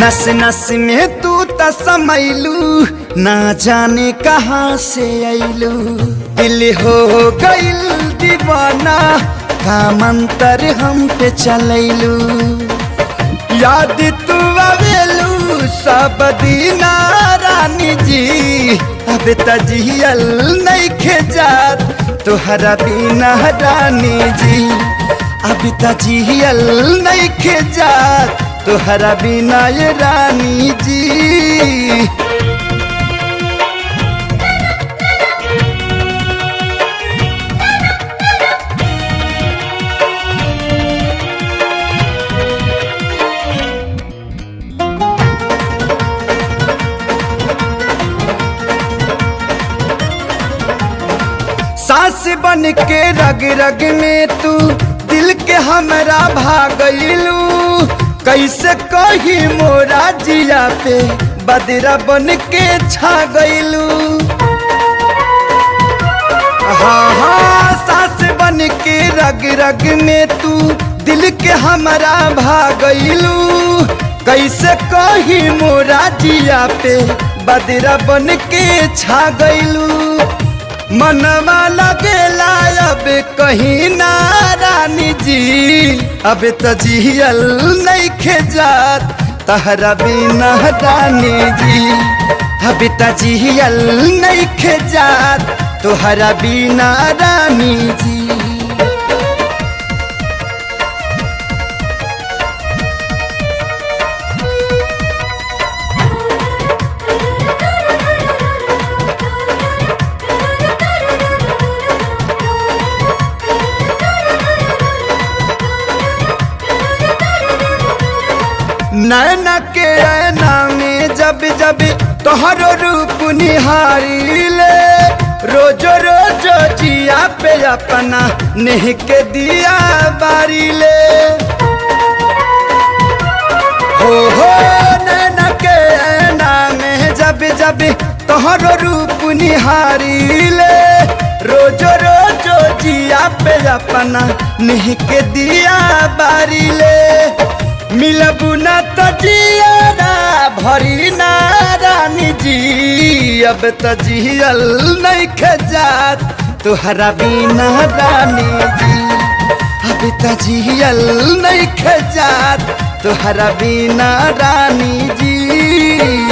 नस नस में तू त समैलू, ना जाने कहाँ से अइलू। दिल हो गइल दीवाना, का मंतर हम पे चलैलू। याद तू आवेलू सब दीना रानी जी, अब तजियल नइखे जात तोहरा बिना रानी जी। अब तजियल नइखे जात तोहरा बिना ये रानी जी। सांस बन के रग रग में तू दिल के हमरा भागलू। कैसे कही मोरा जिया पे बदरा बन के छा गइलू। हाँ हाँ सांस बन के रग रग में तू दिल के हमरा भागलू। कैसे कही मोरा जिया पे बदरा बन के छा गइलू। मनवा लगेला अब कहीं ना रानी जी, अब तजियल नइखे जात तहरा बिना रानी जी। अब तजियल नइखे जात तोहरा बिना रानी जी। नैना के ऐना में जब जब तोहरो रूप निहारीले। रोजो रोजो जिया पे अपना नेह के दिया बारीले। हो नैना के ऐना में जब जब तोहरो रूप निहारीले। रोजो रोजो जिया पे अपना नेह के दिया बारीले। मिलबू ना तजियारा भरी ना रानी जी, अब तजियल नइखे जात तोहरा बिना रानी जी। अब तजियल नइखे जात तोहरा बिना रानी जी।